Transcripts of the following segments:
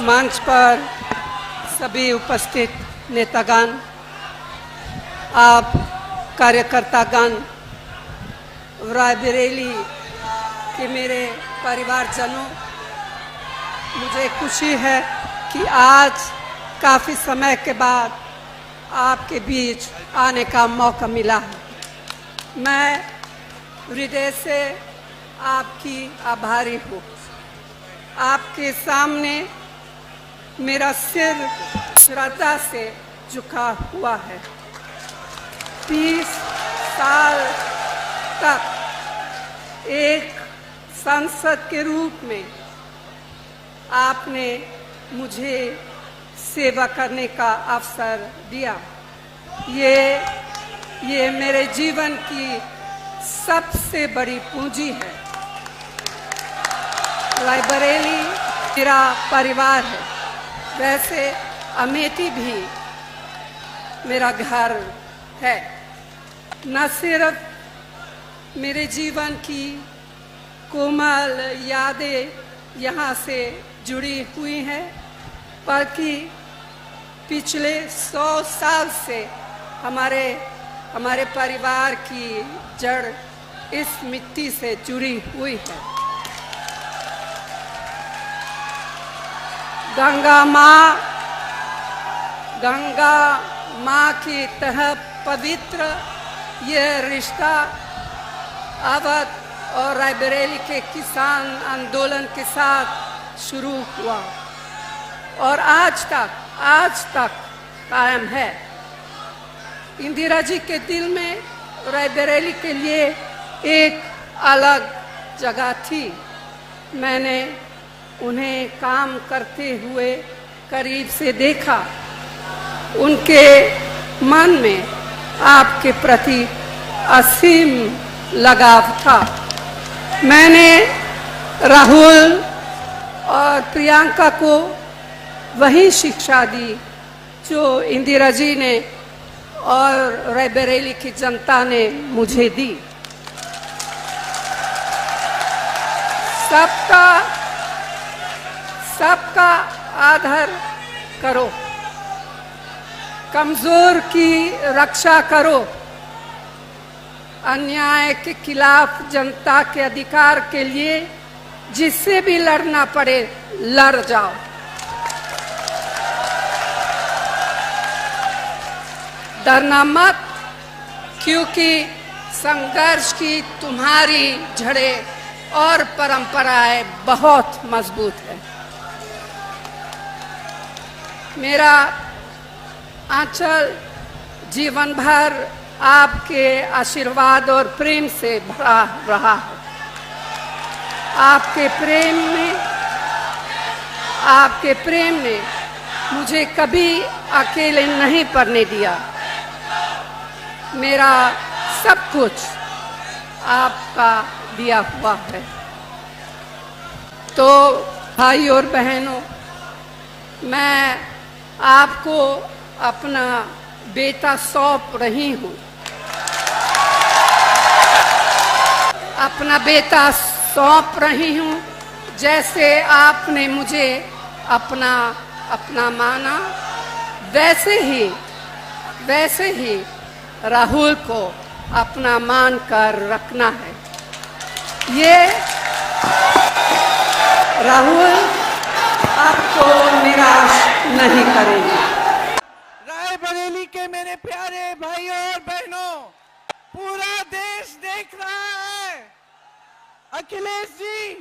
मंच पर सभी उपस्थित नेतागण, आप कार्यकर्तागण, रायबरेली के मेरे परिवारजनों, मुझे खुशी है कि आज काफ़ी समय के बाद आपके बीच आने का मौका मिला है। मैं हृदय से आपकी आभारी हूँ। आपके सामने मेरा सिर श्रद्धा से झुका हुआ है। 30 साल तक एक सांसद के रूप में आपने मुझे सेवा करने का अवसर दिया। ये मेरे जीवन की सबसे बड़ी पूंजी है। रायबरेली मेरा परिवार है, वैसे अमेठी भी मेरा घर है। न सिर्फ मेरे जीवन की कोमल यादें यहाँ से जुड़ी हुई हैं, बल्कि पिछले 100 साल से हमारे परिवार की जड़ इस मिट्टी से जुड़ी हुई है। गंगा माँ की तरह पवित्र यह रिश्ता अवध और रायबरेली के किसान आंदोलन के साथ शुरू हुआ और आज तक कायम है। इंदिरा जी के दिल में रायबरेली के लिए एक अलग जगह थी। मैंने उन्हें काम करते हुए करीब से देखा। उनके मन में आपके प्रति असीम लगाव था। मैंने राहुल और प्रियंका को वही शिक्षा दी जो इंदिरा जी ने और रायबरेली की जनता ने मुझे दी। सबका आदर करो, कमजोर की रक्षा करो, अन्याय के खिलाफ जनता के अधिकार के लिए जिससे भी लड़ना पड़े लड़ जाओ। डरना मत, क्योंकि संघर्ष की तुम्हारी जड़ें और परंपराएं बहुत मजबूत है। मेरा आंचल जीवन भर आपके आशीर्वाद और प्रेम से भरा रहा है। आपके प्रेम ने मुझे कभी अकेले नहीं पड़ने दिया। मेरा सब कुछ आपका दिया हुआ है। तो भाई और बहनों, मैं आपको अपना बेटा सौंप रही हूँ। अपना बेटा सौंप रही हूँ, जैसे आपने मुझे अपना माना, वैसे ही राहुल को अपना मान कर रखना है। ये राहुल आपको निराश नहीं करेंगे। रायबरेली के मेरे प्यारे भाइयों और बहनों, पूरा देश देख रहा है। अखिलेश जी,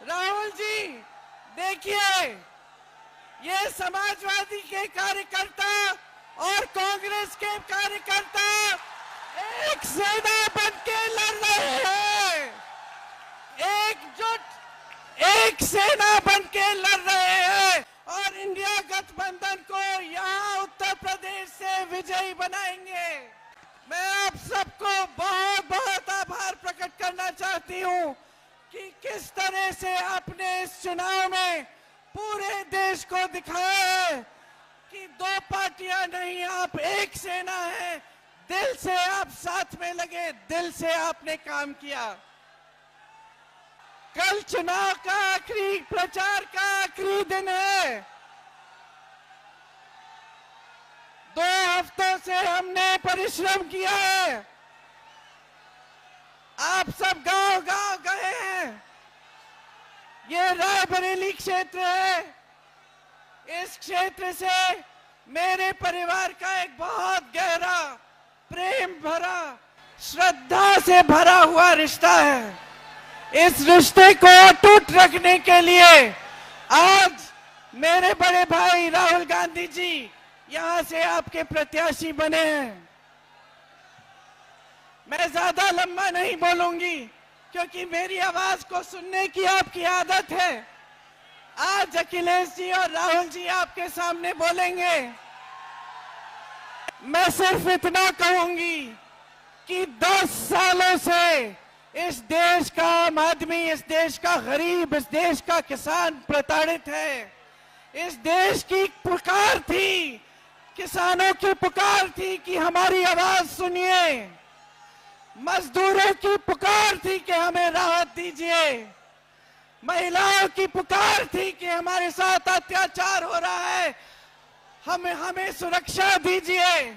राहुल जी, देखिए, ये समाजवादी के कार्यकर्ता और कांग्रेस के कार्यकर्ता एक सेना बनके लड़ रहे हैं। एकजुट एक सेना बनके लड़ रहे हैं और इंडिया गठबंधन को यहाँ उत्तर प्रदेश से विजयी बनाएंगे। मैं आप सबको बहुत बहुत आभार प्रकट करना चाहती हूँ कि किस तरह से आपने इस चुनाव में पूरे देश को दिखाया है कि दो पार्टियां नहीं, आप एक सेना है। दिल से आप साथ में लगे, दिल से आपने काम किया। कल चुनाव का प्रचार का आखिरी दिन है। 2 हफ्तों से हमने परिश्रम किया है। आप सब गांव-गांव गए हैं। ये रायबरेली क्षेत्र है। इस क्षेत्र से मेरे परिवार का एक बहुत गहरा, प्रेम भरा, श्रद्धा से भरा हुआ रिश्ता है। इस रिश्ते को अटूट रखने के लिए आज मेरे बड़े भाई राहुल गांधी जी यहां से आपके प्रत्याशी बने हैं। मैं ज्यादा लंबा नहीं बोलूंगी क्योंकि मेरी आवाज को सुनने की आपकी आदत है। आज अखिलेश जी और राहुल जी आपके सामने बोलेंगे। मैं सिर्फ इतना कहूंगी कि 10 सालों से इस देश का आम आदमी, इस देश का गरीब, इस देश का किसान प्रताड़ित है। इस देश की पुकार थी, किसानों की पुकार थी कि हमारी आवाज सुनिए। मजदूरों की पुकार थी कि हमें राहत दीजिए। महिलाओं की पुकार थी कि हमारे साथ अत्याचार हो रहा है, हमें सुरक्षा दीजिए।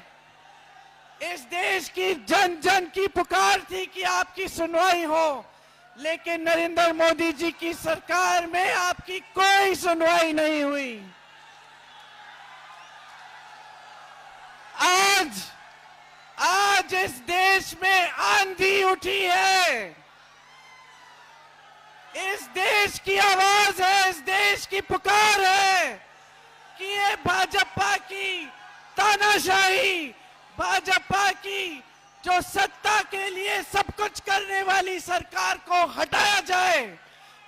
इस देश की जन जन की पुकार थी कि आपकी सुनवाई हो, लेकिन नरेंद्र मोदी जी की सरकार में आपकी कोई सुनवाई नहीं हुई। आज इस देश में आंधी उठी है। इस देश की आवाज है, इस देश की पुकार है कि ये भाजपा की तानाशाही, भाजपा की जो सत्ता के लिए सब कुछ करने वाली सरकार को हटाया जाए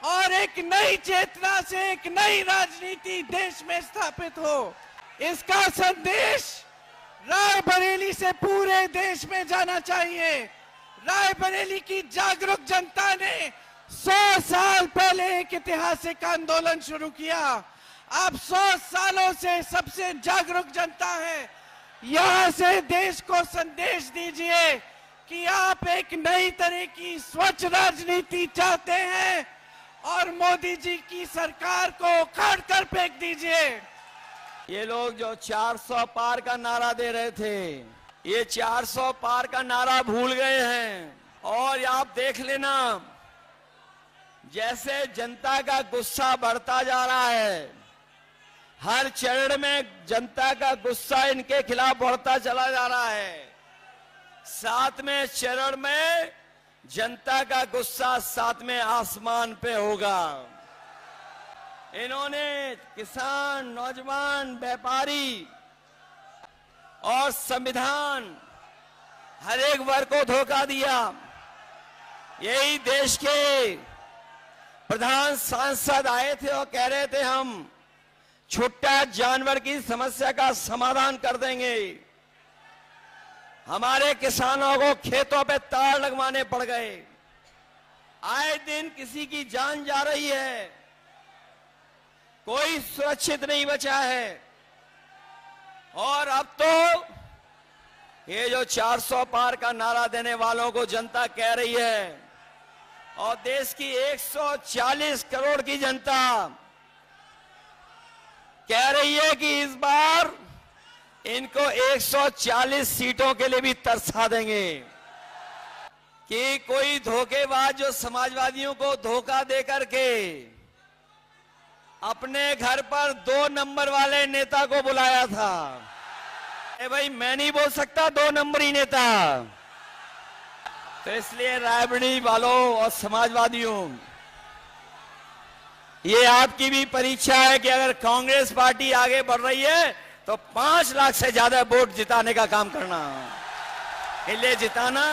और एक नई चेतना से एक नई राजनीति देश में स्थापित हो। इसका संदेश रायबरेली से पूरे देश में जाना चाहिए। रायबरेली की जागरूक जनता ने 100 साल पहले एक ऐतिहासिक आंदोलन शुरू किया। आप 100 सालों से सबसे जागरूक जनता है। यहां से देश को संदेश दीजिए कि आप एक नई तरह की स्वच्छ राजनीति चाहते हैं और मोदी जी की सरकार को उखाड़ कर फेंक दीजिए। ये लोग जो 400 पार का नारा दे रहे थे, ये 400 पार का नारा भूल गए हैं। और आप देख लेना, जैसे जनता का गुस्सा बढ़ता जा रहा है, हर चरण में जनता का गुस्सा इनके खिलाफ बढ़ता चला जा रहा है। 7वें चरण में जनता का गुस्सा 7वें आसमान पे होगा। इन्होंने किसान, नौजवान, व्यापारी और संविधान हर एक वर्ग को धोखा दिया। यही देश के प्रधान सांसद आए थे और कह रहे थे हम छुट्टा जानवर की समस्या का समाधान कर देंगे। हमारे किसानों को खेतों पे तार लगवाने पड़ गए। आए दिन किसी की जान जा रही है, कोई सुरक्षित नहीं बचा है। और अब तो ये जो 400 पार का नारा देने वालों को जनता कह रही है, और देश की 140 करोड़ की जनता कह रही है कि इस बार इनको 140 सीटों के लिए भी तरसा देंगे। कि कोई धोखेबाज जो समाजवादियों को धोखा दे करके अपने घर पर 2 नंबर वाले नेता को बुलाया था। भाई मैं नहीं बोल सकता 2 नंबरी नेता। तो इसलिए रायबरेली वालों और समाजवादियों, ये आपकी भी परीक्षा है कि अगर कांग्रेस पार्टी आगे बढ़ रही है तो 5 लाख से ज्यादा वोट जिताने का काम करना, इसलिए जिताना।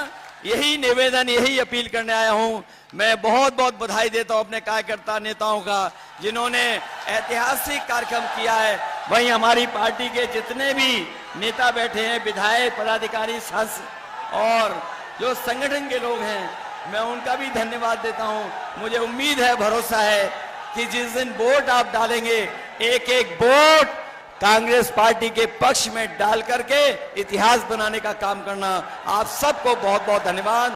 यही निवेदन, यही अपील करने आया हूं। मैं बहुत बहुत बधाई देता हूं अपने कार्यकर्ता नेताओं का, जिन्होंने ऐतिहासिक कार्यक्रम किया है। वहीं हमारी पार्टी के जितने भी नेता बैठे हैं, विधायक, पदाधिकारी, सांसद और जो संगठन के लोग हैं, मैं उनका भी धन्यवाद देता हूं। मुझे उम्मीद है, भरोसा है कि जिस दिन वोट आप डालेंगे, एक एक वोट कांग्रेस पार्टी के पक्ष में डाल करके इतिहास बनाने का काम करना। आप सबको बहुत बहुत धन्यवाद।